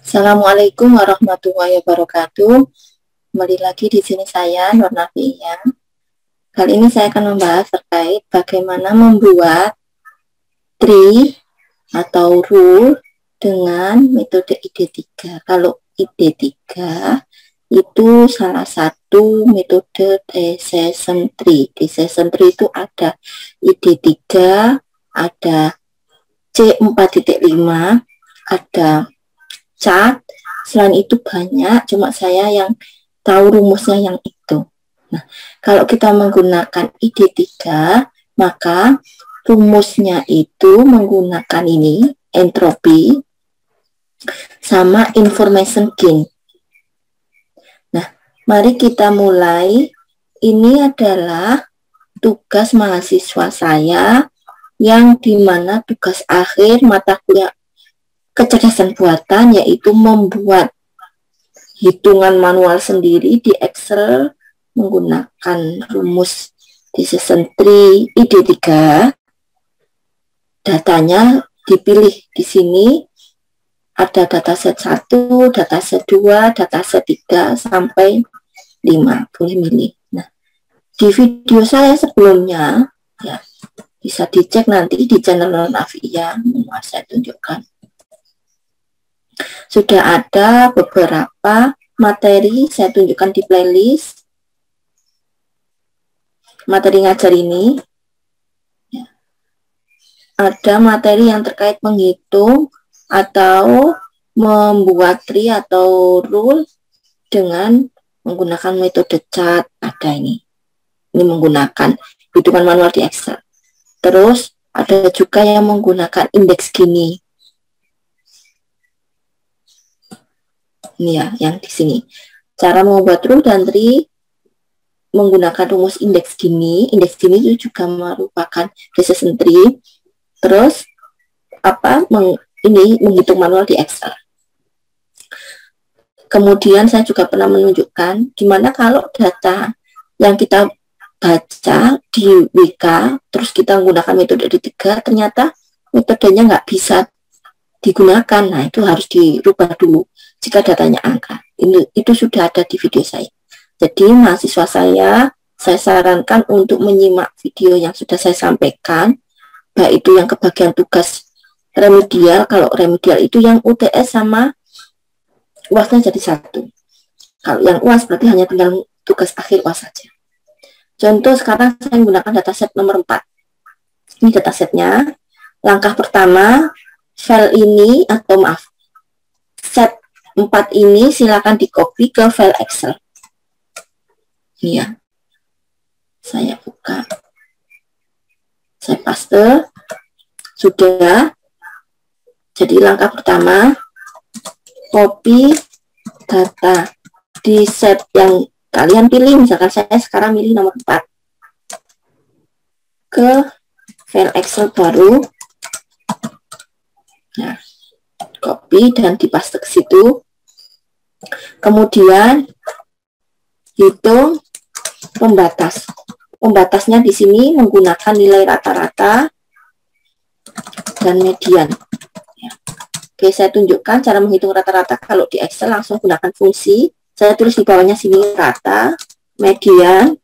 Assalamualaikum warahmatullahi wabarakatuh. Kembali lagi di sini saya Nur Nafiiyah. Kali ini saya akan membahas terkait bagaimana membuat tree atau rule dengan metode ID3. Kalau ID3 itu salah satu metode decision tree. Decision tree itu ada ID3, ada C4.5, ada chart. Selain itu banyak, cuma saya yang tahu rumusnya yang itu. Nah, kalau kita menggunakan ID3, maka rumusnya itu menggunakan ini, entropi sama information gain. Nah, mari kita mulai. Ini adalah tugas mahasiswa saya yang dimana tugas akhir mata kuliah kecerdasan buatan, yaitu membuat hitungan manual sendiri di Excel menggunakan rumus decision tree ID3. Datanya dipilih di sini, ada dataset 1, dataset 2, dataset 3 sampai 5, boleh milih. Nah, di video saya sebelumnya ya bisa dicek nanti di channel Nur Nafiiyah, saya tunjukkan. Sudah ada beberapa materi, saya tunjukkan di playlist materi ngajar ini. Ya. Ada materi yang terkait menghitung atau membuat tree atau rule dengan menggunakan metode chart. Ada ini menggunakan hitungan manual di Excel. Terus ada juga yang menggunakan indeks gini. Ini ya, yang di sini. Cara membuat rule dan tree menggunakan rumus indeks gini. Indeks gini itu juga merupakan decision tree. Terus ini menghitung manual di Excel. Kemudian saya juga pernah menunjukkan gimana kalau data yang kita baca di WK terus kita menggunakan metode ID3, ternyata metodenya nggak bisa digunakan. Nah, itu harus dirubah dulu jika datanya angka. Itu sudah ada di video saya. Jadi mahasiswa saya sarankan untuk menyimak video yang sudah saya sampaikan, baik itu yang kebagian tugas remedial. Kalau remedial itu yang UTS sama UASnya jadi satu. Kalau yang UAS berarti hanya tinggal tugas akhir UAS saja. Contoh sekarang saya menggunakan dataset nomor 4. Ini datasetnya. Langkah pertama, file ini atau maaf, set 4 ini silakan di copy ke file Excel. Ini ya. Saya buka. Saya paste. Sudah. Jadi langkah pertama, copy data di set yang kalian pilih. Misalkan saya sekarang milih nomor 4 ke file Excel baru. Nah, copy dan dipaste ke situ. Kemudian hitung pembatas. Pembatasnya di sini menggunakan nilai rata-rata dan median. Ya. Oke, saya tunjukkan cara menghitung rata-rata. Kalau di Excel langsung gunakan fungsi. Saya tulis di bawahnya sini rata, median.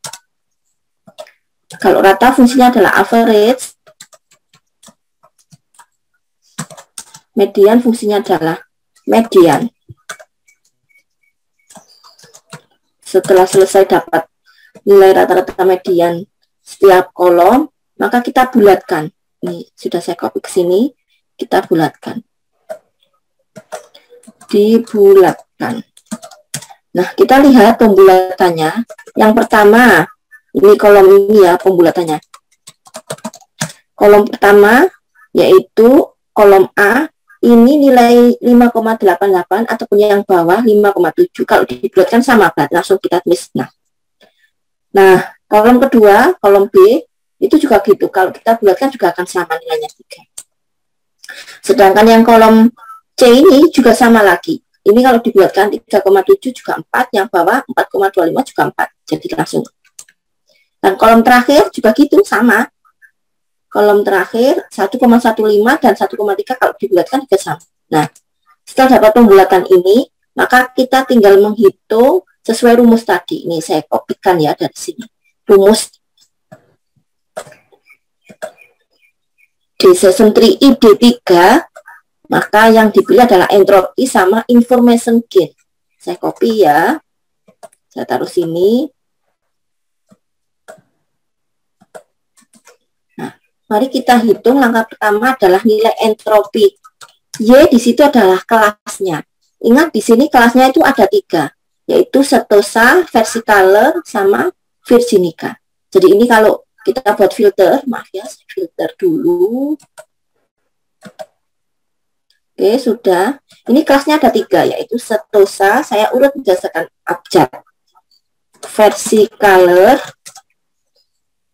Kalau rata fungsinya adalah average. Median fungsinya adalah median. Setelah selesai dapat nilai rata-rata median setiap kolom, maka kita bulatkan. Ini sudah saya copy ke sini, kita bulatkan. Dibulatkan. Nah, kita lihat pembulatannya. Yang pertama, ini kolom ini ya pembulatannya. Kolom pertama yaitu kolom A. Ini nilai 5,88 ataupun yang bawah 5,7. Kalau dibulatkan sama, berarti langsung kita tulis. Nah, kolom kedua, kolom B, itu juga gitu. Kalau kita bulatkan juga akan sama nilainya 3. Sedangkan yang kolom C ini juga sama lagi. Ini kalau dibulatkan 3,7 juga 4, yang bawah 4,25 juga 4. Jadi langsung. Dan kolom terakhir juga gitu, sama. kolom terakhir 1,15 dan 1,3 kalau dibulatkan juga sama. Nah, setelah dapat pembulatan ini, maka kita tinggal menghitung sesuai rumus tadi. Ini saya kopikan ya dari sini. Rumus Decision Tree ID3, maka yang dipilih adalah entropi sama information gain. Saya copy ya. Saya taruh sini. Nah, mari kita hitung. Langkah pertama adalah nilai entropi. Y di situ adalah kelasnya. Ingat di sini kelasnya itu ada 3, yaitu Setosa, Versicolor, sama Virginica. Jadi ini kalau kita buat filter, maaf ya, saya filter dulu. Oke, sudah. Ini kelasnya ada 3, yaitu Setosa, saya urut berdasarkan abjad. Versicolor,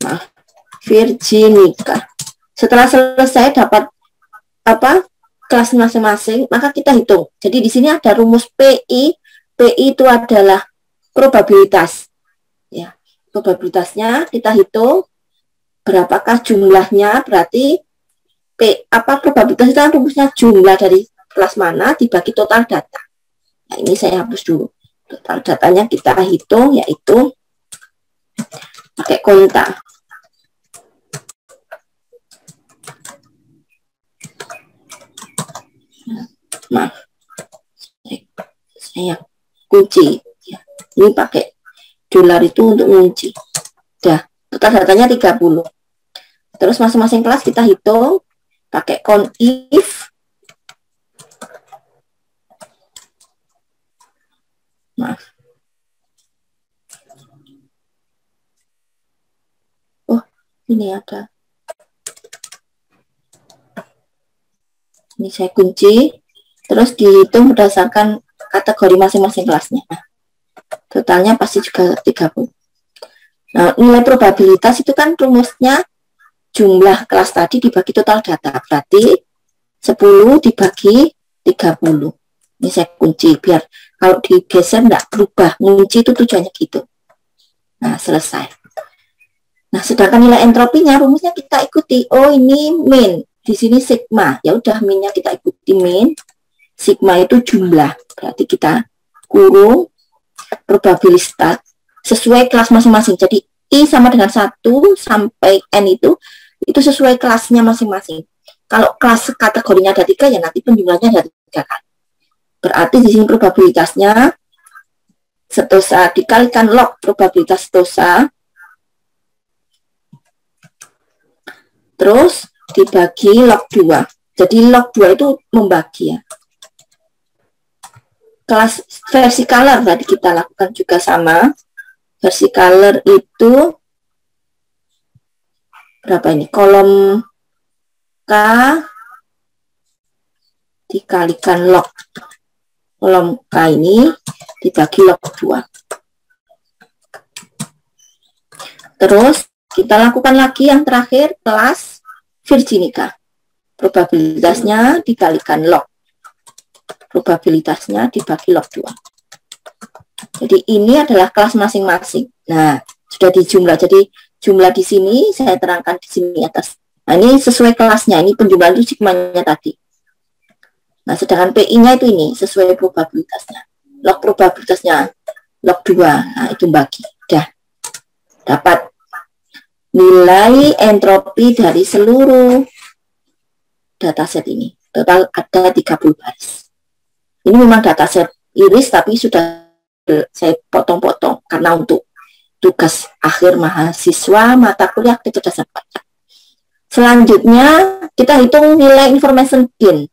maaf, Virginica. Setelah selesai dapat apa? Kelas masing-masing, maka kita hitung. Jadi di sini ada rumus PI. PI itu adalah probabilitas. Ya, probabilitasnya kita hitung. Berapakah jumlahnya? Berarti probabilitas itu kan rumusnya jumlah dari kelas mana dibagi total data. Nah, ini saya hapus dulu. Total datanya kita hitung, yaitu pakai konta. Maaf, saya kunci ya. Ini pakai dolar itu untuk kunci. Udah, total datanya 30. Terus masing-masing kelas kita hitung pakai count if. Maaf. Oh, ini ada. Ini saya kunci. Terus dihitung berdasarkan kategori masing-masing kelasnya. Nah, totalnya pasti juga 30. Nah, nilai probabilitas itu kan rumusnya jumlah kelas tadi dibagi total data. Berarti 10 dibagi 30. Ini saya kunci biar kalau digeser enggak berubah. Ngunci itu tujuannya gitu. Nah, selesai. Nah, sedangkan nilai entropinya rumusnya kita ikuti. Oh, ini min. Di sini sigma. Ya udah, minnya kita ikuti min. Sigma itu jumlah, berarti kita kurung probabilitas sesuai kelas masing-masing. Jadi I sama dengan 1 sampai N itu sesuai kelasnya masing-masing. Kalau kelas kategorinya ada 3, ya nanti penjumlahnya ada 3 kan. Berarti di sini probabilitasnya Setosa dikalikan log probabilitas Setosa, terus dibagi log 2. Jadi log 2 itu membagi ya. Kelas Versicolor tadi kita lakukan juga sama. Versicolor itu berapa ini? Kolom K dikalikan log. Kolom K ini dibagi log 2. Terus kita lakukan lagi yang terakhir, kelas Virginica. Probabilitasnya dikalikan log. Probabilitasnya dibagi log 2. Jadi ini adalah kelas masing-masing. Nah, sudah dijumlah. Jadi jumlah di sini saya terangkan di sini atas. Nah, ini sesuai kelasnya. Ini penjumlahan itu sigmanya tadi. Nah, sedangkan PI-nya itu ini sesuai probabilitasnya. Log probabilitasnya log 2. Nah, itu bagi. Udah. Dapat nilai entropi dari seluruh dataset ini. Total ada 30 baris. Ini memang dataset iris, tapi sudah saya potong-potong karena untuk tugas akhir mahasiswa mata kuliah kecerdasan buatan. Selanjutnya kita hitung nilai information gain.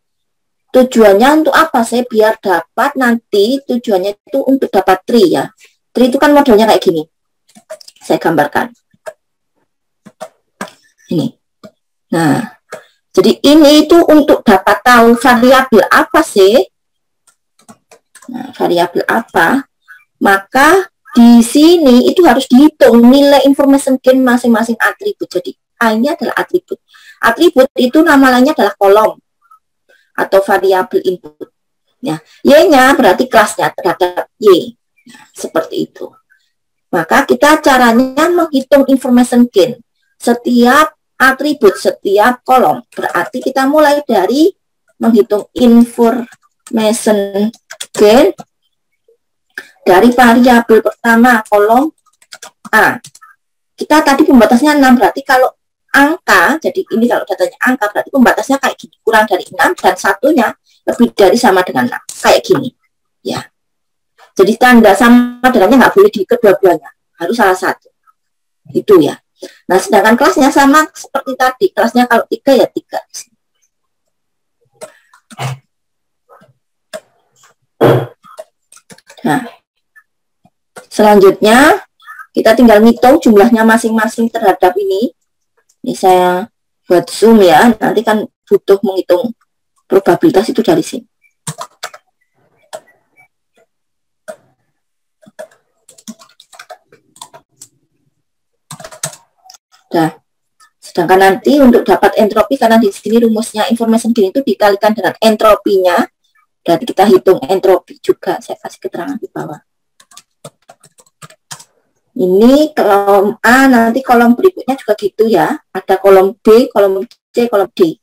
Tujuannya untuk apa? Saya biar dapat nanti tujuannya itu untuk dapat tree ya. Tree itu kan modelnya kayak gini. Saya gambarkan. Ini. Nah, jadi ini itu untuk dapat tahu variabel apa sih? Nah, variabel apa? Maka di sini itu harus dihitung nilai information gain masing-masing atribut. Jadi A-nya adalah atribut. Atribut itu nama lainnya adalah kolom atau variabel input. Ya, Y-nya berarti kelasnya terhadap Y. Nah, seperti itu. Maka kita caranya menghitung information gain. Setiap atribut setiap kolom. Berarti kita mulai dari menghitung information gain dari variabel pertama kolom A. Kita tadi pembatasnya 6, berarti kalau angka, jadi ini kalau datanya angka, berarti pembatasnya kayak gini, kurang dari 6 dan satunya lebih dari sama dengan 6, kayak gini ya. Jadi tanda sama dengannya nggak boleh di kedua-duanya, harus salah satu itu ya. Nah, sedangkan kelasnya sama seperti tadi, kelasnya kalau 3 ya 3. Nah, selanjutnya kita tinggal ngitung jumlahnya masing-masing terhadap ini. Ini saya buat zoom ya, nanti kan butuh menghitung probabilitas itu dari sini. Nah, sedangkan nanti untuk dapat entropi, karena di sini rumusnya information gain itu dikalikan dengan entropinya, berarti kita hitung entropi juga. Saya kasih keterangan di bawah. Ini kolom A, nanti kolom berikutnya juga gitu ya. Ada kolom B, kolom C, kolom D.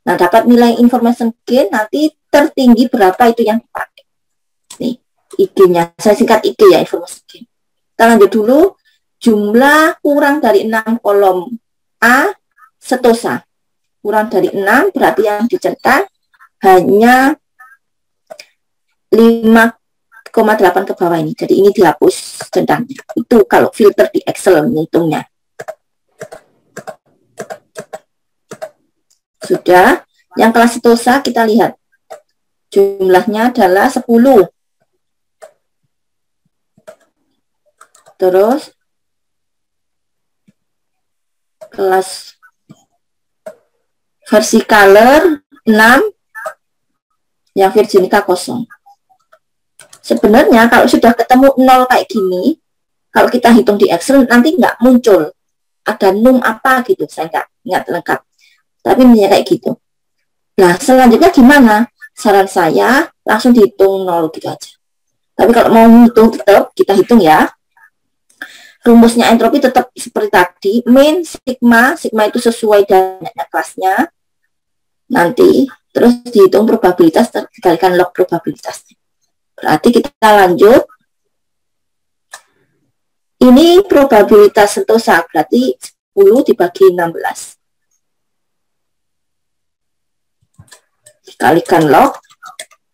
Nah, dapat nilai information gain nanti tertinggi berapa itu yang dipakai. Nih, IG-nya. Saya singkat IG ya, information gain. Kita lanjut dulu. Jumlah kurang dari 6 kolom A setosa. Kurang dari 6 berarti yang dicetak hanya 5,8 ke bawah ini. Jadi ini dihapus centangnya. Itu kalau filter di Excel menghitungnya. Sudah. Yang kelas setosa kita lihat. Jumlahnya adalah 10. Terus kelas versi color 6, yang virginica 0. Sebenarnya kalau sudah ketemu 0 kayak gini, kalau kita hitung di Excel nanti nggak muncul ada num apa gitu, saya nggak ingat lengkap, tapi ini kayak gitu. Nah, selanjutnya gimana? Saran saya langsung dihitung 0 gitu aja. Tapi kalau mau hitung tetap kita hitung ya. Rumusnya entropi tetap seperti tadi, min sigma, sigma itu sesuai dengan kelasnya. Nanti terus dihitung probabilitas dikalikan log probabilitasnya. Berarti kita lanjut. Ini probabilitas sentosa, berarti 10 dibagi 16. Dikalikan log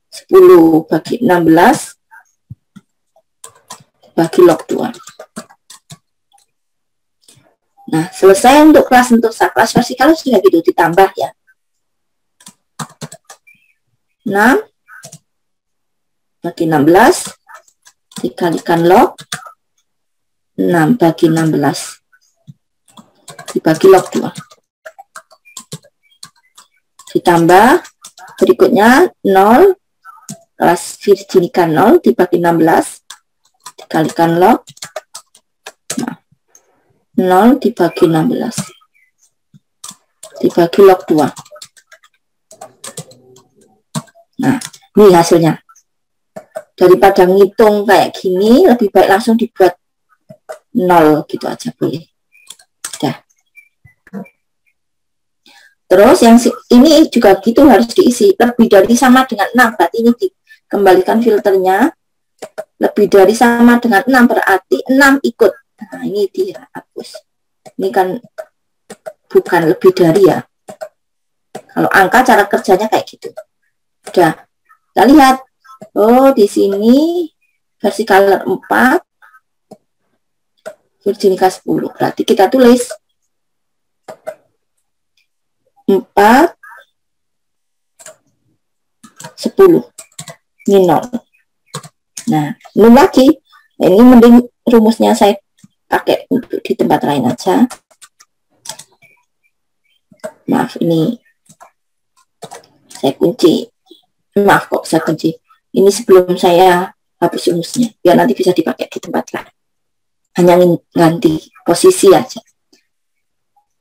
10 bagi 16 bagi log 2. Nah, selesai untuk kelas sentosa. Kelas versi kalau sudah gitu ditambah ya. 6 bagi 16 dikalikan log 6 bagi 16 dibagi log 2. Ditambah berikutnya 0, kelas virginica 0 dibagi 16 dikalikan log 0 dibagi 16 dibagi log 2. Nah, ini hasilnya. Daripada ngitung kayak gini, lebih baik langsung dibuat 0 gitu aja boleh. Udah. Terus yang ini juga gitu harus diisi. Lebih dari sama dengan 6, berarti ini dikembalikan filternya. Lebih dari sama dengan 6 berarti 6 ikut. Nah, ini dihapus. Ini kan bukan lebih dari ya. Kalau angka cara kerjanya kayak gitu. Udah. Kita lihat. Oh, di sini versi color 4, virginica 10. Berarti kita tulis 4, 10. Ini 0. Nah, belum lagi. Nah, ini mending rumusnya saya pakai untuk di tempat lain aja. Maaf, ini saya kunci. Maaf kok saya kunci. Ini sebelum saya hapus rumusnya, biar nanti bisa dipakai di tempat lain. Hanya ganti posisi aja.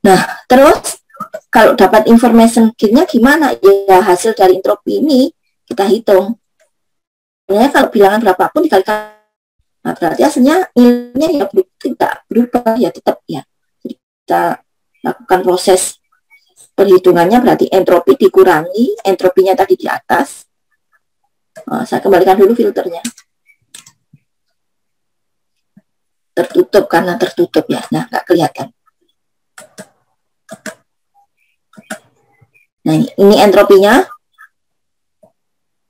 Nah, terus kalau dapat information gain-nya gimana? Ya, hasil dari entropi ini kita hitung. Sebenarnya kalau bilangan berapapun dikalikan, nah berarti hasilnya nilainya ya tidak berubah ya, tetap ya. Jadi kita lakukan proses perhitungannya, berarti entropi dikurangi, entropinya tadi di atas. Saya kembalikan dulu filternya. Tertutup karena tertutup ya, nah nggak kelihatan. Nah ini entropinya,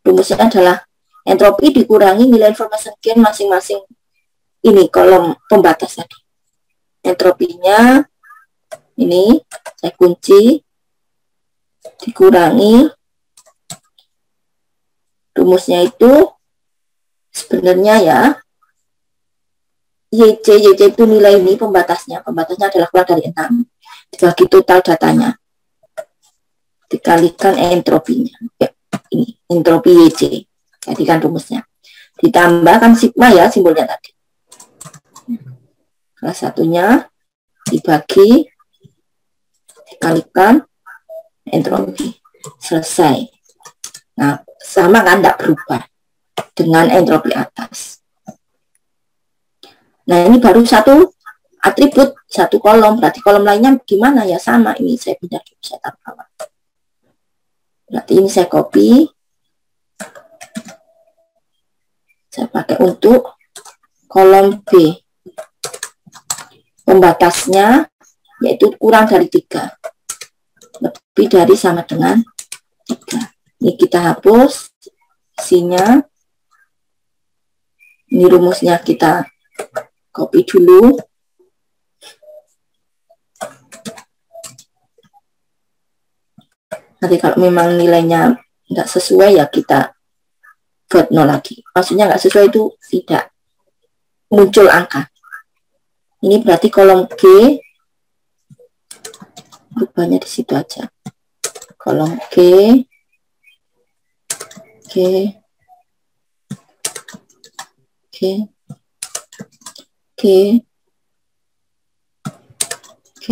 rumusnya adalah entropi dikurangi nilai information gain masing-masing ini kolom pembatas tadi. Entropinya ini saya kunci, dikurangi, rumusnya itu sebenarnya ya YC itu nilai ini pembatasnya adalah kurang dari 6 dibagi total datanya dikalikan entropinya ya, ini entropi YC, jadikan rumusnya ditambahkan sigma ya simbolnya tadi, salah satunya dibagi dikalikan entropi, selesai. Nah sama kan, tidak berubah dengan entropi atas. Nah ini baru satu atribut, satu kolom, berarti kolom lainnya gimana ya, sama. Ini saya pindah dulu, saya taruh bawah. Berarti ini saya copy, saya pakai untuk kolom B, pembatasnya yaitu kurang dari 3, lebih dari sama dengan 3. Ini kita hapus isinya, ini rumusnya kita copy dulu. Nanti kalau memang nilainya nggak sesuai ya kita buat 0 lagi. Maksudnya nggak sesuai itu tidak muncul angka. Ini berarti kolom G, rubahnya di situ aja. Kolom G, G, G, G, G,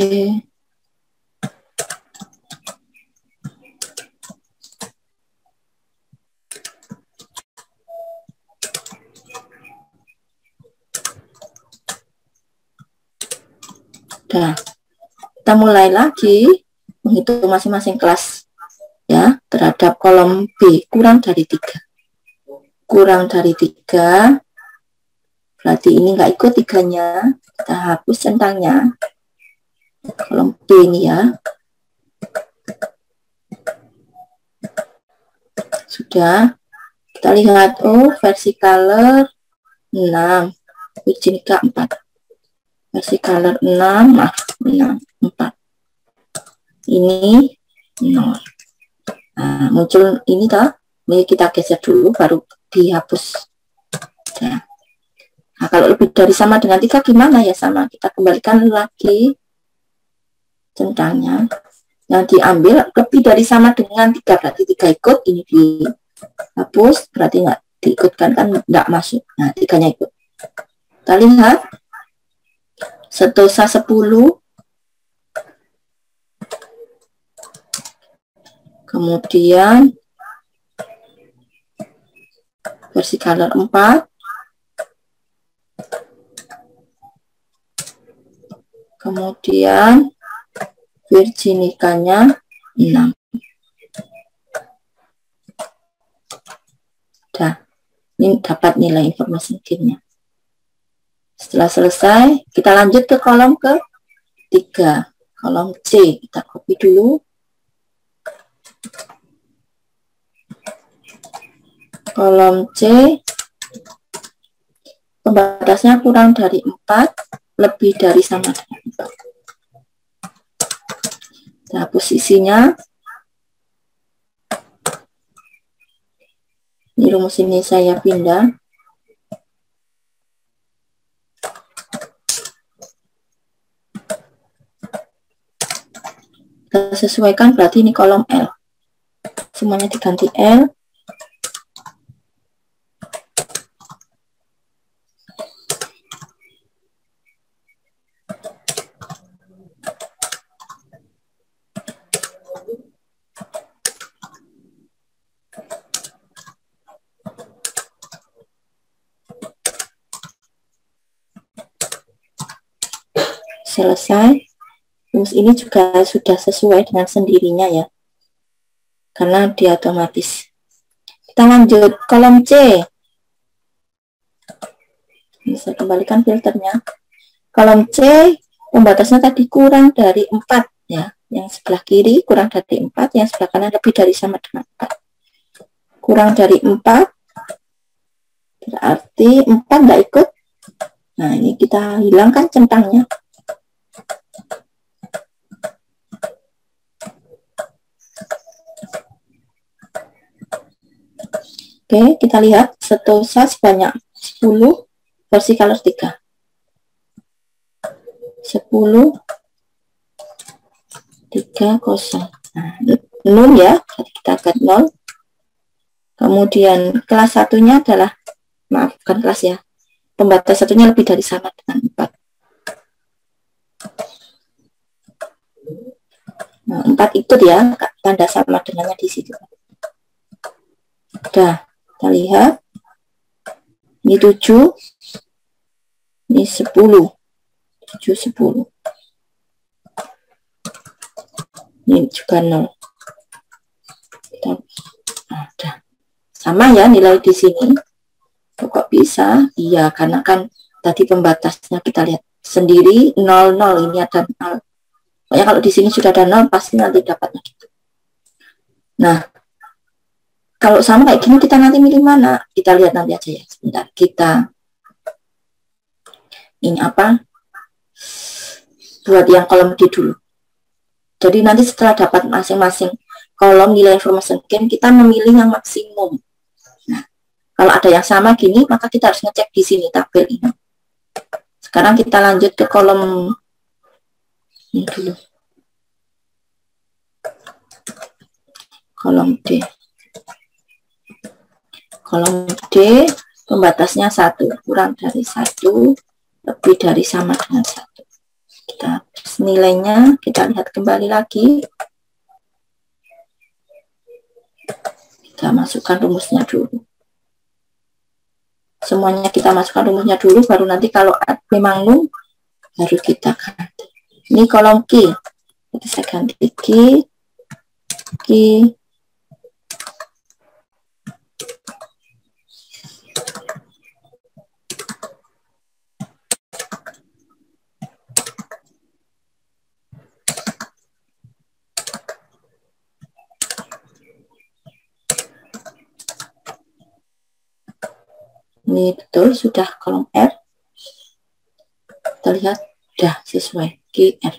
Nah, kita mulai lagi menghitung masing-masing kelas ya terhadap kolom B kurang dari 3. Kurang dari 3 berarti ini nggak ikut 3-nya, kita hapus centangnya. Kolom B ini ya. Sudah, kita lihat, oh versi color 6, Virginica 4. Versi color 6, 4. Ini 0. Nah, muncul ini toh. Ini kita geser dulu baru dihapus. Nah, kalau lebih dari sama dengan 3 gimana ya, sama. Kita kembalikan lagi centangnya. Yang diambil lebih dari sama dengan 3, berarti 3 ikut, ini dihapus, berarti nggak diikutkan, kan nggak masuk. Nah, 3-nya ikut. Kita lihat Sentosa 10, kemudian versi color 4, kemudian Virginica-nya 6. Dah, ini dapat nilai informasi gain-nya. Setelah selesai, kita lanjut ke kolom ke-3, kolom C. Kita copy dulu. Kolom C, pembatasnya kurang dari 4, lebih dari sama dengan 4. Nah, posisinya. Ini rumus ini saya pindah. Kita sesuaikan, berarti ini kolom L. Semuanya diganti L. Selesai. Rumus ini juga sudah sesuai dengan sendirinya ya, karena dia otomatis. Kita lanjut kolom C. Bisa kembalikan filternya. Kolom C, pembatasnya tadi kurang dari 4 ya. Yang sebelah kiri kurang dari 4, yang sebelah kanan lebih dari sama dengan 4. Kurang dari 4, berarti 4 nggak ikut. Nah, ini kita hilangkan centangnya. Oke, kita lihat setosa sebanyak 10 versi color 3. 10 3 kosong. Nah, 0 ya, kita akan 0. Kemudian kelas satunya adalah, maaf, bukan kelas ya, pembatas satunya lebih dari sama dengan 4. Nah, 4 ikut ya, tanda sama dengannya di situ. Udah, kita lihat. Ini 7, ini 10. 7, 10. Ini juga 0. Kita, ada sama ya nilai di sini. Kok bisa? Iya, karena kan tadi pembatasnya kita lihat sendiri 0, 0. Ini ada 0. Pokoknya kalau di sini sudah ada 0, pasti nanti dapatnya gitu. Nah, kalau sama kayak gini kita nanti milih mana? Kita lihat nanti aja ya. Sebentar, kita ini apa? Buat yang kolom D dulu. Jadi nanti setelah dapat masing-masing kolom nilai information gain, kita memilih yang maksimum. Nah, kalau ada yang sama gini, maka kita harus ngecek di sini tabel ini. Sekarang kita lanjut ke kolom ini dulu. Kolom D. Kolom D, pembatasnya 1, kurang dari 1, lebih dari sama dengan 1. Kita nilainya, kita lihat kembali lagi. Kita masukkan rumusnya dulu. Semuanya kita masukkan rumusnya dulu, baru nanti kalau memang nul, baru kita ganti. Ini kolom Q. Jadi saya ganti Q. Ini betul sudah kolom R. Kita lihat sudah sesuai GR.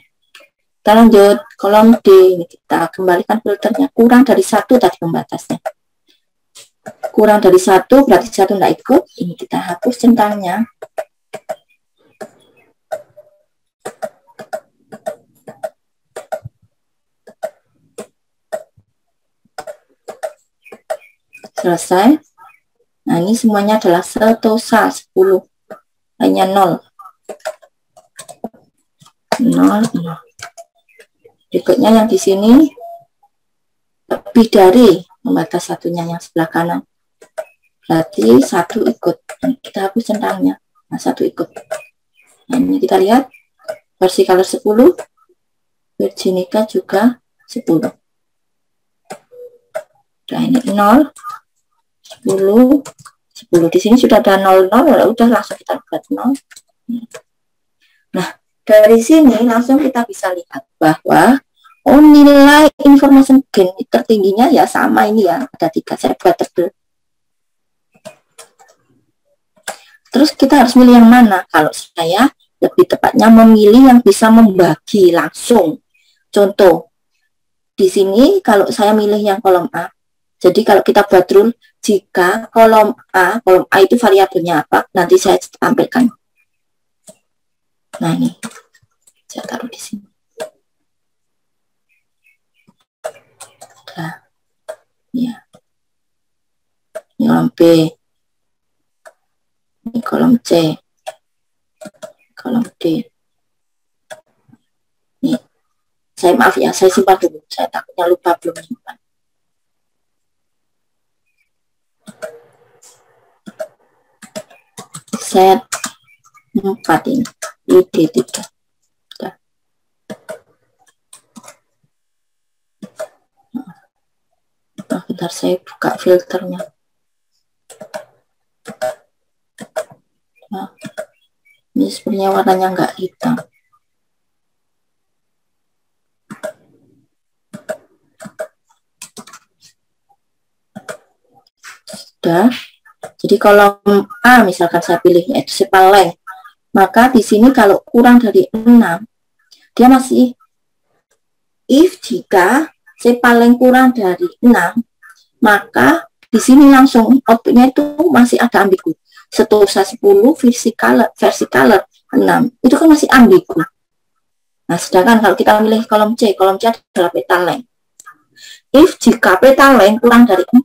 Kita lanjut kolom D. Ini kita kembalikan filternya. Kurang dari 1 tadi pembatasnya. Kurang dari 1 berarti 1 tidak ikut. Ini kita hapus centangnya. Selesai. Nah, ini semuanya adalah setosa 10. Hanya 0. 0, 0. Berikutnya yang di sini lebih dari pembatas satunya yang sebelah kanan. Berarti 1 ikut. Kita hapus centangnya. Nah, 1 ikut. Nah, ini kita lihat versi color 10. Virginica juga 10. Nah, ini 0. 10, 10. Di sini sudah ada 0, 0, udah langsung kita buat 0. Nah, dari sini langsung kita bisa lihat bahwa nilai information gain tertingginya ya sama ini ya, ada 3. Saya buat tebel. Terus kita harus milih yang mana? Kalau saya lebih tepatnya memilih yang bisa membagi langsung. Contoh, di sini kalau saya milih yang kolom A, jadi kalau kita buat rule, jika kolom A itu variabelnya apa, nanti saya tampilkan. Nah, ini saya taruh di sini. Nah, ya. Ini kolom B, ini kolom C, kolom D. Nih, saya maaf ya, saya simpan dulu. Saya takutnya lupa belum simpan. Set 4 ini, ID 3. Udah. Bentar saya buka filternya. Nah, ini sebenarnya warnanya nggak hitam. Sudah. Jadi kolom A misalkan saya pilih yaitu sepal length, maka di sini kalau kurang dari 6, dia masih if jika sepal length kurang dari 6, maka di sini langsung outputnya itu masih ada ambigu. Setosa 10 versi color 6, itu kan masih ambigu. Nah, sedangkan kalau kita milih kolom C adalah petal length. If jika petal length kurang dari 4,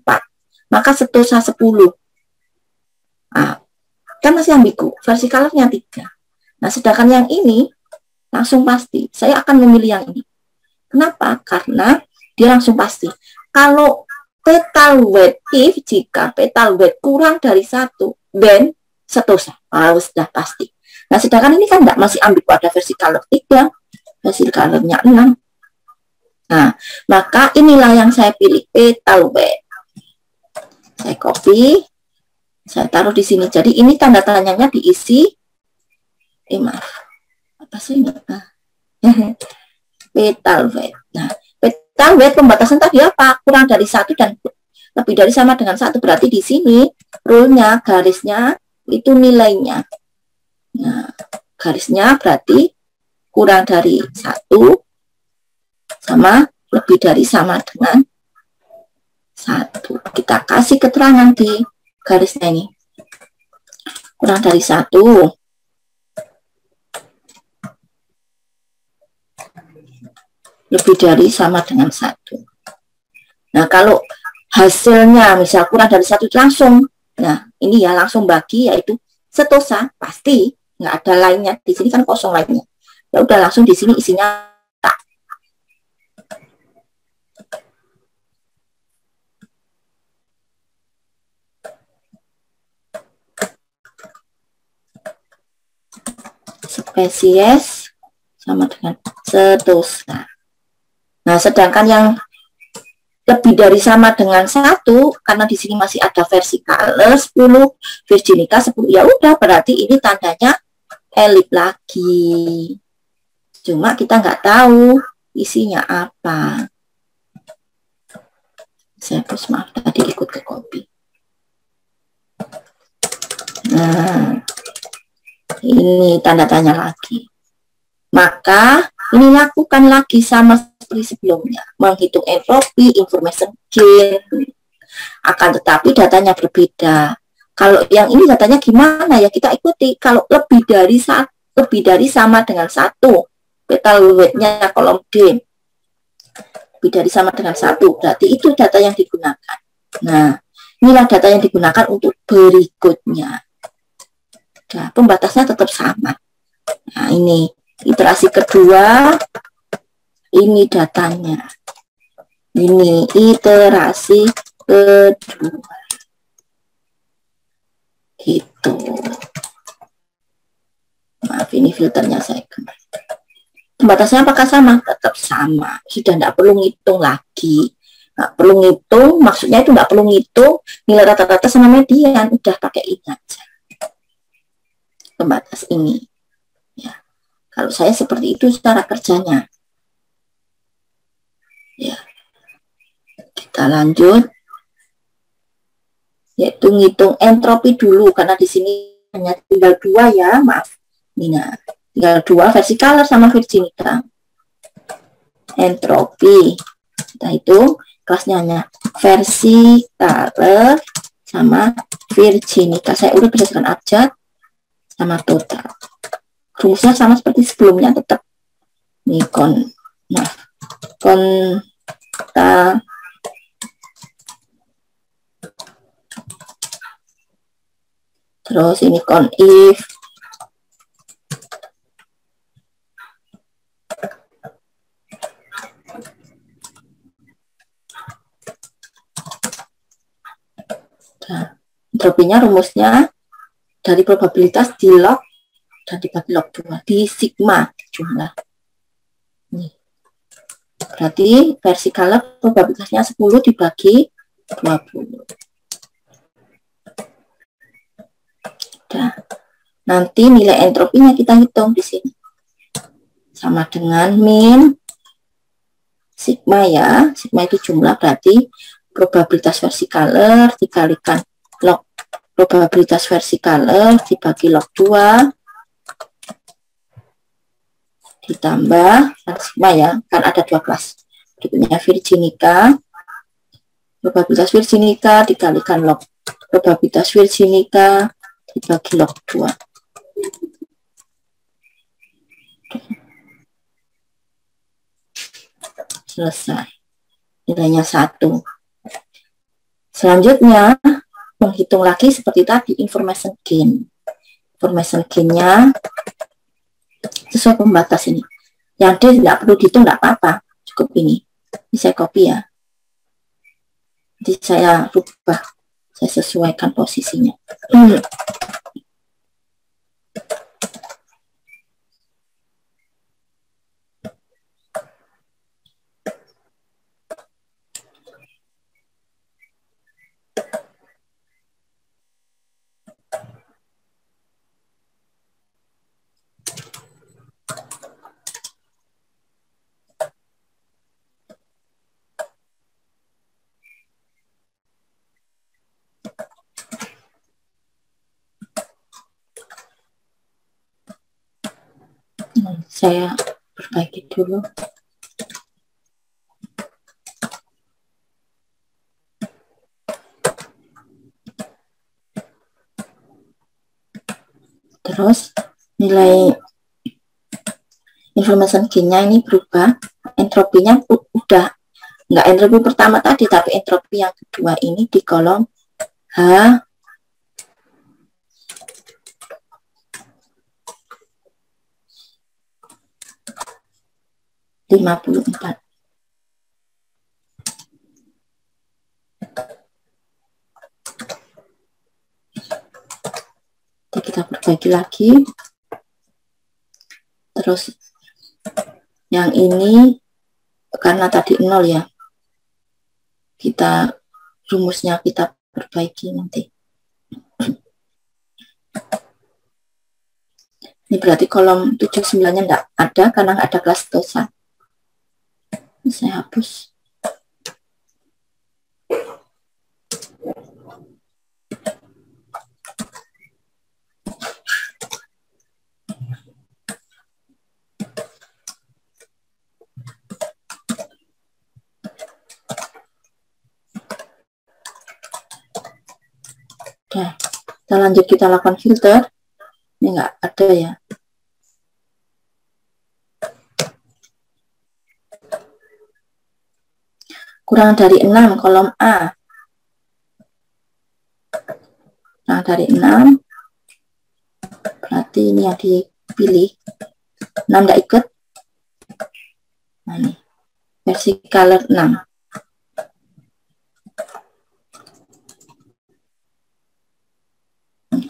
maka setosa 10. Nah, kan masih ambigu, versi colornya 3. Nah, sedangkan yang ini langsung pasti, saya akan memilih yang ini. Kenapa? Karena dia langsung pasti. Kalau petal weight, if jika petal weight kurang dari 1, then setosa, sudah pasti. Nah, sedangkan ini kan enggak, masih ambigu, ada versi color 3, versi colornya 6. Nah, maka inilah yang saya pilih, petal weight. Saya copy, saya taruh di sini. Jadi ini tanda tanyanya diisi. Maaf. Apa sih ini? Petal weight. Nah, petal weight pembatasan tadi apa? Kurang dari 1 dan lebih dari sama dengan 1. Berarti di sini rule-nya, garisnya itu nilainya. Nah, garisnya berarti kurang dari 1 sama lebih dari sama dengan 1. Kita kasih keterangan di garisnya ini. Kurang dari 1. Lebih dari sama dengan 1. Nah, kalau hasilnya misal kurang dari 1 langsung, nah ini ya langsung bagi, yaitu setosa, pasti nggak ada lainnya. Di sini kan kosong lainnya. Ya udah langsung di sini isinya tak. Spesies sama dengan setosa. Nah, sedangkan yang lebih dari sama dengan 1, karena di sini masih ada versi color 10, virginica 10, ya udah berarti ini tandanya elip lagi. Cuma kita nggak tahu isinya apa. Saya terus maaf tadi ikut ke copy. Nah, ini tanda tanya lagi. Maka ini lakukan lagi sama seperti sebelumnya, menghitung entropi, information gain. Akan tetapi datanya berbeda. Kalau yang ini datanya gimana ya, kita ikuti. Kalau lebih dari sama dengan 1, petal weight-nya kolom D lebih dari sama dengan 1, berarti itu data yang digunakan. Nah, inilah data yang digunakan untuk berikutnya. Nah, pembatasnya tetap sama. Nah, ini iterasi kedua, ini datanya. Ini iterasi kedua. Gitu. Maaf, ini filternya saya kembali. Pembatasnya apakah sama? Tetap sama. Sudah tidak perlu ngitung lagi. Nggak perlu ngitung, maksudnya itu nggak perlu ngitung nilai rata-rata sama median. Udah pakai ini aja. Pembatas ini. Ya. Kalau saya seperti itu cara kerjanya. Ya. Kita lanjut. Yaitu ngitung entropi dulu, karena di sini hanya tinggal 2 ya, maaf. Nah, tinggal 2 versi color sama virginica. Entropi. Kita hitung kelasnya hanya versi color sama virginica. Saya udah berdasarkan abjad sama total. Rumusnya sama seperti sebelumnya, tetap ini terus ini if nah, entropinya rumusnya dari probabilitas di log dan dibagi log 2 di sigma jumlah. Nih. Berarti versi color probabilitasnya 10 dibagi 20. Nah, nanti nilai entropinya kita hitung di sini. Sama dengan min sigma ya. Sigma itu jumlah, berarti probabilitas versi dikalikan log probabilitas versi dibagi log 2 ditambah sigma ya, kan ada 2 kelas. Berikutnya Virginica, probabilitas Virginica dikalikan log probabilitas Virginica dibagi log 2. Selesai. Nilainya 1. Selanjutnya, menghitung lagi seperti tadi, information gain. Information gain-nya sesuai pembatas ini. Yang D tidak perlu dihitung, tidak apa-apa. Cukup ini. Ini saya copy ya. Jadi saya rubah. Saya sesuaikan posisinya. Saya perbaiki dulu. Terus nilai information gain-nya ini berubah. Entropinya udah nggak entropi pertama tadi, tapi entropi yang kedua ini di kolom H 54. Jadi kita perbaiki lagi. Terus yang ini karena tadi 0 ya, kita rumusnya kita perbaiki nanti. Ini berarti kolom 79-nya enggak ada karena nggak ada kelas dosa. Ini saya hapus. Oke, kita lanjut, kita lakukan filter. Ini enggak ada ya. Kurang dari 6, kolom A. Kurang dari 6, berarti ini yang dipilih. 6 enggak ikut. Nah, ini versi color 6.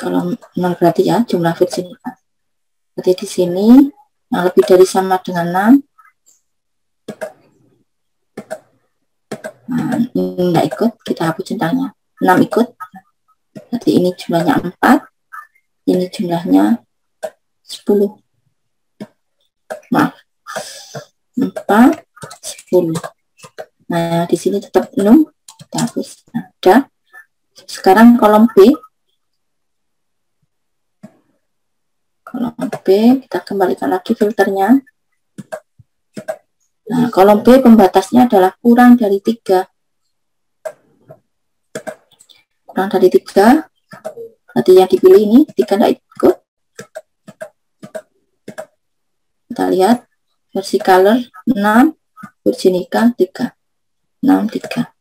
Kalau 0 berarti ya jumlah Virginica. Berarti di sini yang lebih dari sama dengan 6. Nah, ini enggak ikut, kita hapus centangnya. 6 ikut. Berarti ini jumlahnya 4. Ini jumlahnya 10. Maaf. 4, 10. Nah, di sini tetap 6. Kita hapus. Nah, udah. Sekarang kolom B. Kolom B, kita kembalikan lagi filternya. Nah, kolom B pembatasnya adalah kurang dari 3. Kurang dari 3, berarti yang dipilih ini 3 tidak ikut. Kita lihat, versi color 6, Virginica 3. 6, 3.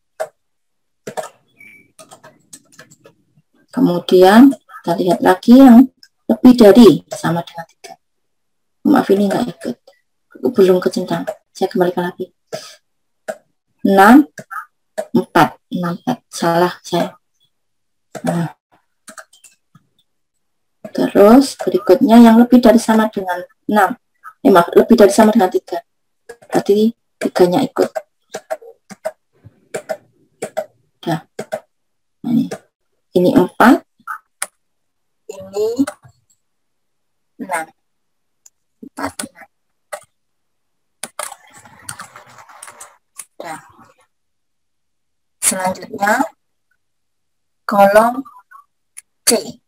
Kemudian, kita lihat lagi yang lebih dari sama dengan 3. Maaf, ini enggak ikut. Belum kecentang. Saya kembalikan lagi. 6, 4. 6, 4. Salah saya. Nah. Terus berikutnya yang lebih dari sama dengan 6. Maaf, lebih dari sama dengan 3. Berarti 3-nya ikut. Nah, Ini 4, ini 6. 4, 6. Nah, selanjutnya kolom C,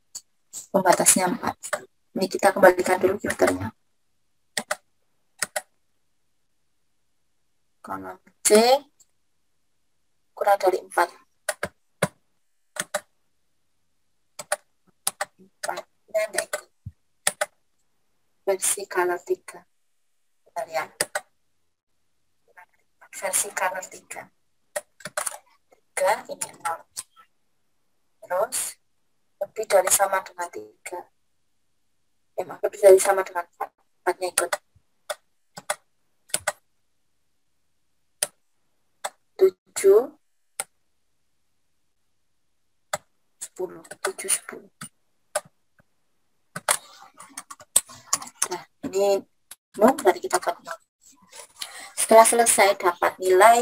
pembatasnya 4. Ini kita kembalikan dulu filternya. Kolom C kurang dari 4. 4-nya enggak ikut. Versi color 3. Kita lihat. Versi color 3. 3 ini 0. Terus lebih dari sama dengan 3. Lebih dari sama dengan 4. 4-nya ikut. 7, 10. 7, 10. Nah, ini 0 berarti kita buat 0. Setelah selesai dapat nilai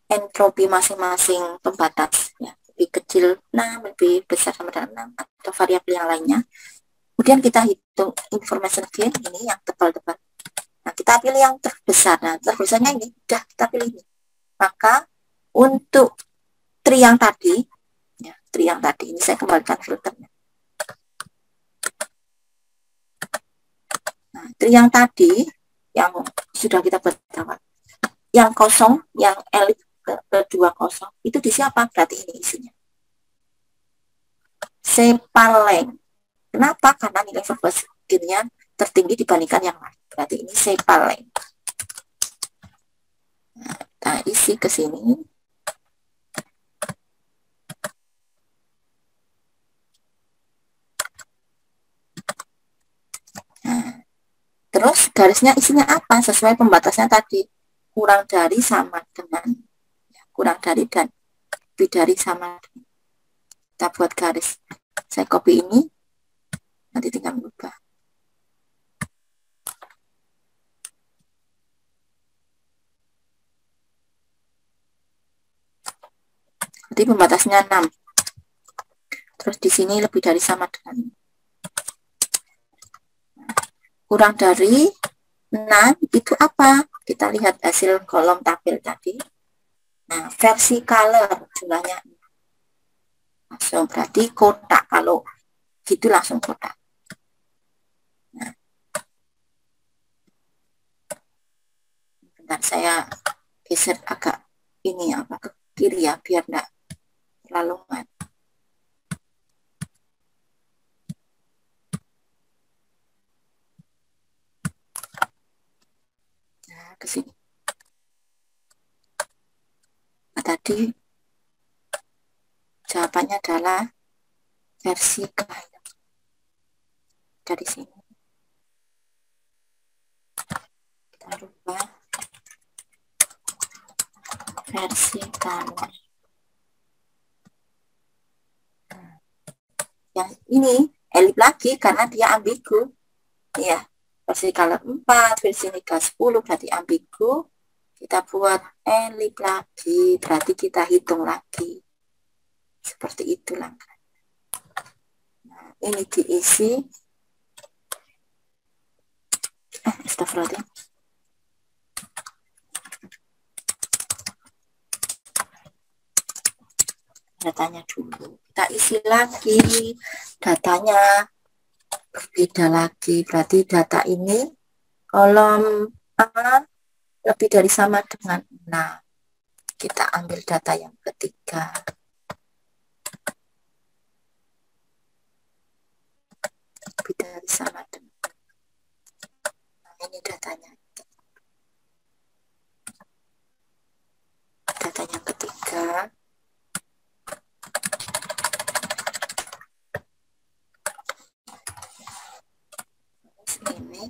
entropi masing-masing pembatas, ya, lebih kecil 6, lebih besar sama dengan 6, atau variabel yang lainnya. Kemudian kita hitung information gain ini yang tebal-tebal. Nah, kita pilih yang terbesar. Nah, terbesarnya ini udah kita pilih ini. Maka untuk tri yang tadi, ya, tri yang tadi ini saya kembalikan filternya. Nah, tri yang tadi yang sudah kita buat awal, yang kosong, yang elip kedua kosong, itu di siapa? Berarti ini isinya sepaleng. Kenapa? Karena nilai verbose gain-nya tertinggi dibandingkan yang lain. Berarti ini sepaleng. Nah, kita isi ke sini. Nah, terus garisnya isinya apa? Sesuai pembatasnya tadi. Kurang dari sama dengan, kurang dari dan lebih dari sama. Kita buat garis. Saya copy ini. Nanti tinggal berubah. Jadi pembatasnya 6. Terus di sini lebih dari sama dengan kurang dari 6 itu apa? Kita lihat hasil kolom tabel tadi. Nah, versi color jumlahnya langsung berarti kotak. Kalau gitu langsung kotak. Nah, bentar saya geser agak ini apa ke kiri ya biar enggak terlalu mat. Nah, ke sini. Nah, tadi jawabannya adalah versi color. Dari sini kita rubah versi color. Yang ini elip lagi karena dia ambigu. Ya, versi color 4, versi Nika 10 berarti ambigu. Kita buat elip lagi, berarti kita hitung lagi. Seperti itu langkah. Nah, ini diisi. Astagfirullahaladzim. Datanya dulu. Kita isi lagi. Datanya berbeda lagi. Berarti data ini kolom A lebih dari sama dengan 6. Kita ambil data yang ketiga. Lebih dari sama dengan. Nah, ini datanya. Data yang ketiga. Ini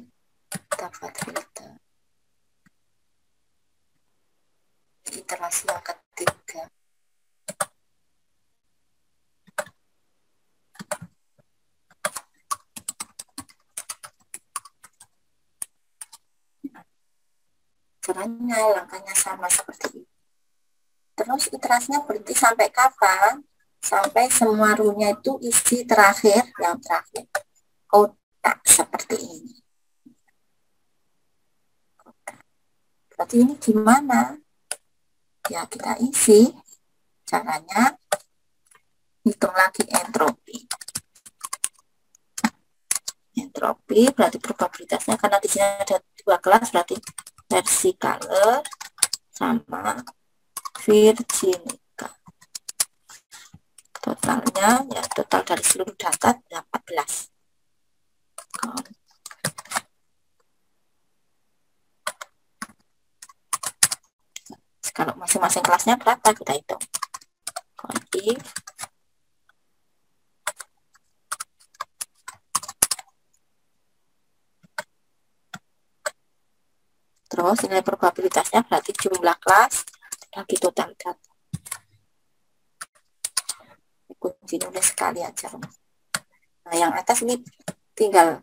dapat filter. Iterasi yang ketiga. Caranya langkahnya sama seperti ini. Terus iterasinya berhenti sampai kapan? Sampai semua rule-nya itu isi terakhir, yang terakhir kotak seperti ini. Berarti ini gimana? Ya kita isi. Caranya hitung lagi entropi. Entropi berarti probabilitasnya, karena di sini ada dua kelas, berarti versicolor sama Virginica. Totalnya ya total dari seluruh data 14. Kalau masing-masing kelasnya berapa kita hitung. If terus nilai probabilitasnya berarti jumlah kelas bagi total data. Kunci nulis sekali aja. Nah, yang atas ini tinggal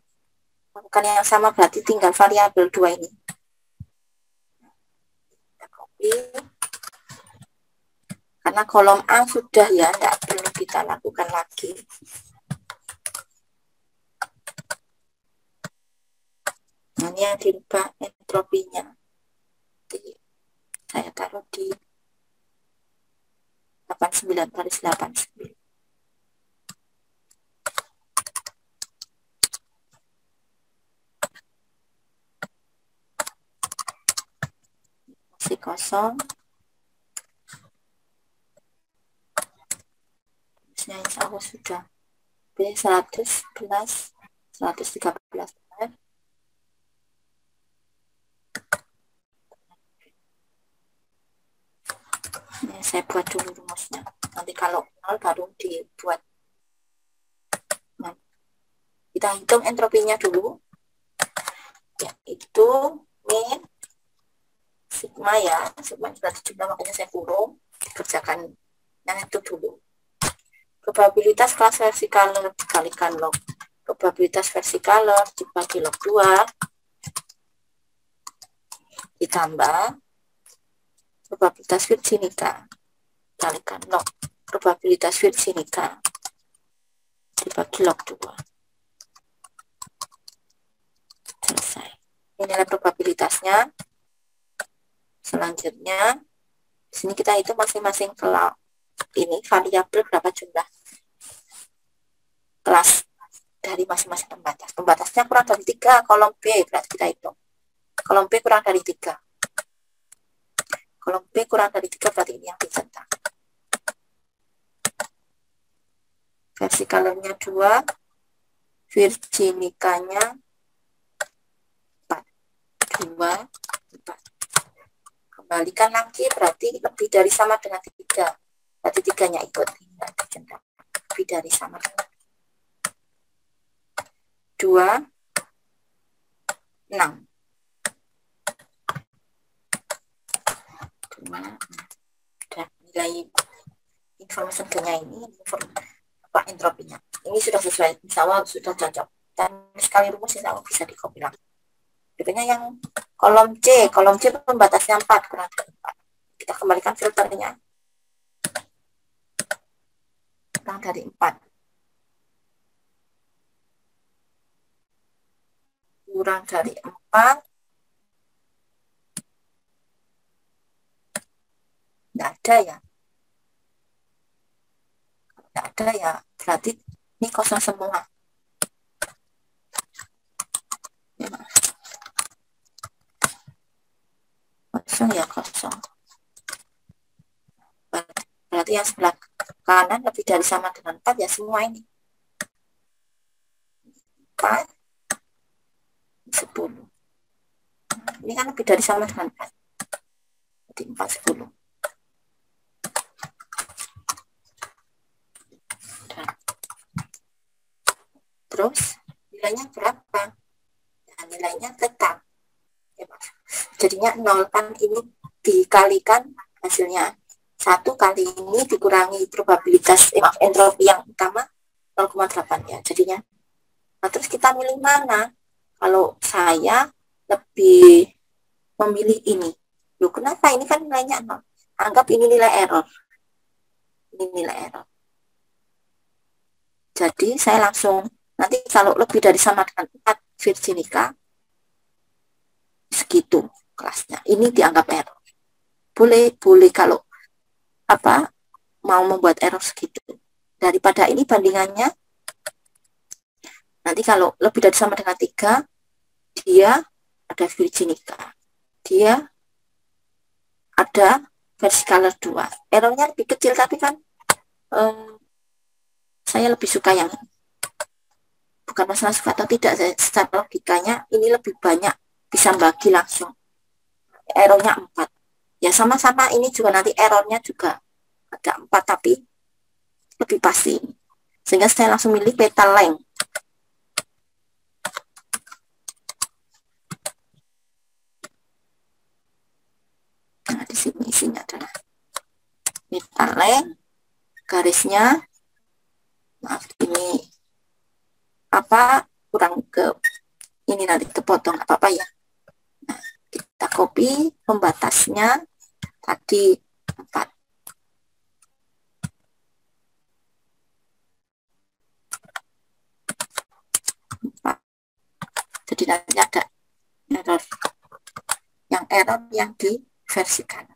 bukan yang sama, berarti tinggal variabel 2 ini. Kita copy. Karena kolom A sudah ya, tidak perlu kita lakukan lagi. Nah, ini yang dirubah entropinya. Saya taruh di 89 baris 89. Masih kosong. Terusnya insya Allah sudah. B111, 113. Ini saya buat dulu rumusnya. Nanti kalau nol baru dibuat. Nah, kita hitung entropinya dulu. Yaitu min sigma ya. Sigma sudah dijumlah, makanya saya kurung. Kerjakan yang itu dulu. Probabilitas kelas versicolor dikalikan log. Probabilitas versicolor dibagi log 2 ditambah probabilitas Virginica dikalikan log probabilitas Virginica dibagi log 2. Selesai. Ini nilai probabilitasnya. Selanjutnya di sini kita hitung masing-masing kelas. Ini variabel berapa jumlah kelas dari masing-masing pembatas. Pembatasnya kurang dari 3, kolom B berarti kita hitung. Kolom B kurang dari 3. Kolom B kurang dari 3 berarti ini yang dicetak. Versicolornya 2, Virginicanya 4. 2, 4. Kembalikan lagi berarti lebih dari sama dengan 3. Berarti 3-nya ikut. Lebih dari sama dengan 2, 6. Dan nilai informasinya ini, entropinya. Ini sudah sesuai, insya Allah sudah cocok. Dan sekali rumus insya Allah bisa di copy lagi. Berikutnya yang kolom C pembatasnya 4 kurang dari 4. Kita kembalikan filternya. Kurang dari 4. Kurang dari 4. Nggak ada ya. Nggak ada ya, berarti ini kosong semua. Kosong ya, kosong. Berarti yang sebelah kanan lebih dari sama dengan 4 ya, semua ini. 4, 10. Ini kan lebih dari sama dengan 4. Jadi 4, 10. Dan terus nilainya berapa? Nah, nilainya tetap. Jadinya 0 kan, ini dikalikan hasilnya 1 kali ini dikurangi probabilitas entropi yang utama 0,8 ya jadinya. Nah, terus kita milih mana? Kalau saya lebih memilih ini. Loh, kenapa? Ini kan nilainya 0. Anggap ini nilai error. Ini nilai error. Jadi saya langsung, nanti kalau lebih dari sama dengan 4 Virginica, segitu kelasnya. Ini dianggap error. Boleh kalau apa mau membuat error segitu. Daripada ini bandingannya, nanti kalau lebih dari sama dengan 3, dia ada Virginica. Dia ada versi color 2. Errornya lebih kecil, tapi kan saya lebih suka yang bukan masalah suka atau tidak, secara logikanya ini lebih banyak bisa bagi langsung. Errornya 4. Ya sama-sama ini juga nanti errornya juga ada 4, tapi lebih pasti. Sehingga saya langsung milih petal length. Nah, di sini isinya adalah petal length, garisnya, maaf ini apa kurang ke ini, nanti kepotong apa ya. Nah, kita copy pembatasnya tadi 4. Jadi nanti ada error yang diversikan.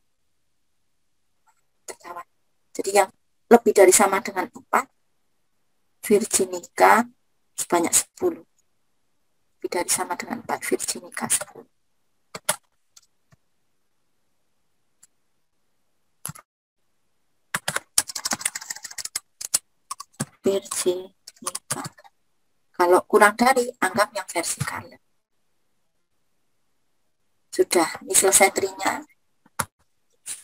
Jadi yang lebih dari sama dengan 4 Virginica sebanyak 10. Lebih dari sama dengan 4 Virginica 10. Virginica. Kalau kurang dari, anggap yang versi color. Sudah, ini selesai tree-nya.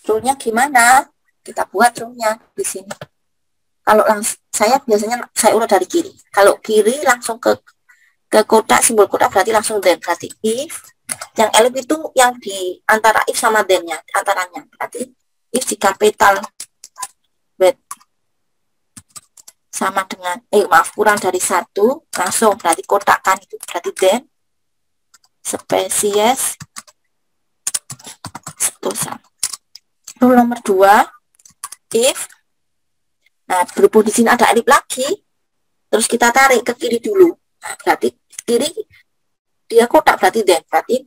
Rule-nya gimana? Kita buat rule-nya di sini. Kalau saya biasanya saya urut dari kiri. Kalau kiri langsung ke kotak, simbol kotak berarti langsung then. Berarti if, yang elif itu yang di antara if sama then-nya, antaranya. Berarti if jika petal width sama dengan, kurang dari 1, langsung berarti kotakkan itu, berarti then spesies seterusnya. Rule nomor 2, if, nah berhubung di sini ada elif lagi, terus kita tarik ke kiri dulu. Nah, berarti kiri dia kotak, berarti then, berarti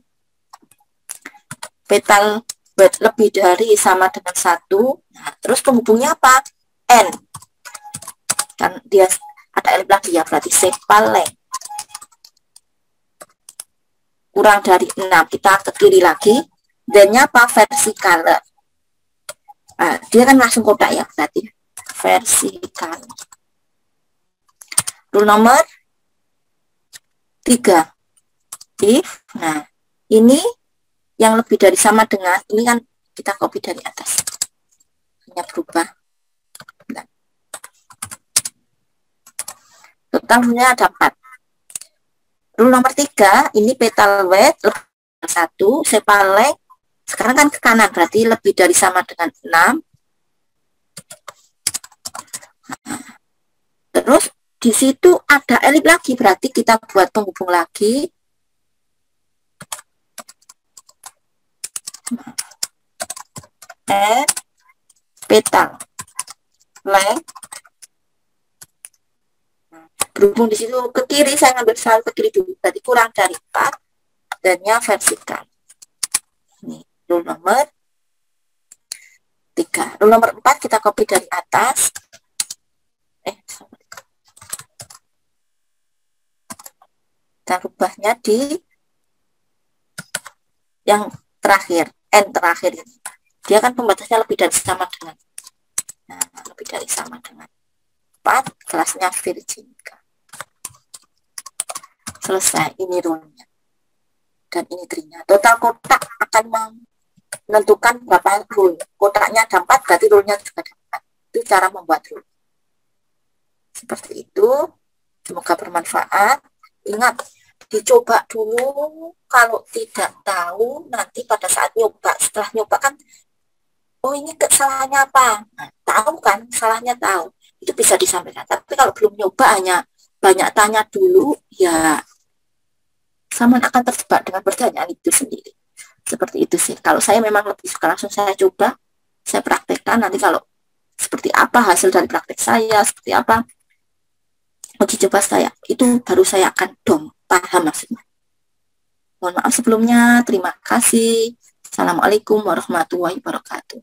petal width lebih dari sama dengan 1. Nah, terus penghubungnya apa? N. Kan dia ada elif lagi ya, berarti sepal length kurang dari 6, kita ke kiri lagi, then-nya apa? Versi color. Nah, dia kan langsung kotak ya, berarti versi color. Rule nomor 3, if, nah ini yang lebih dari sama dengan, ini kan kita copy dari atas, hanya berubah. Nah, totalnya ada 4. Rule nomor 3, ini petal width lebih dari 1, sepal length sekarang kan ke kanan, berarti lebih dari sama dengan 6. Nah, terus di situ ada elif lagi, berarti kita buat penghubung lagi. And petal length, berhubung di situ ke kiri, saya ngambil selalu ke kiri dulu, berarti kurang dari 4, dan-nya vertikal. Ini rule nomor 3. Rule nomor 4 kita copy dari atas. Kita rubahnya di yang terakhir, N terakhir ini. Dia kan pembatasnya lebih dari sama dengan, nah, lebih dari sama dengan 4, kelasnya Virginica. Selesai, ini rule-nya. Dan ini tree-nya. Total kotak akan menentukan berapa rule. Kotaknya ada 4, berarti rule-nya juga ada 4. Itu cara membuat rule. Seperti itu. Semoga bermanfaat. Ingat, dicoba dulu. Kalau tidak tahu, nanti pada saat nyoba, setelah nyoba kan, oh ini kesalahannya apa? Nah, tahu kan, salahnya tahu. Itu bisa disampaikan. Tapi kalau belum nyoba, hanya banyak tanya dulu, ya sama akan terjebak dengan pertanyaan itu sendiri. Seperti itu sih. Kalau saya memang lebih suka langsung saya coba, saya praktekkan. Nanti kalau seperti apa hasil dari praktek saya, seperti apa uji coba saya, itu baru saya akan paham maksudnya. Mohon maaf sebelumnya, terima kasih. Assalamualaikum warahmatullahi wabarakatuh.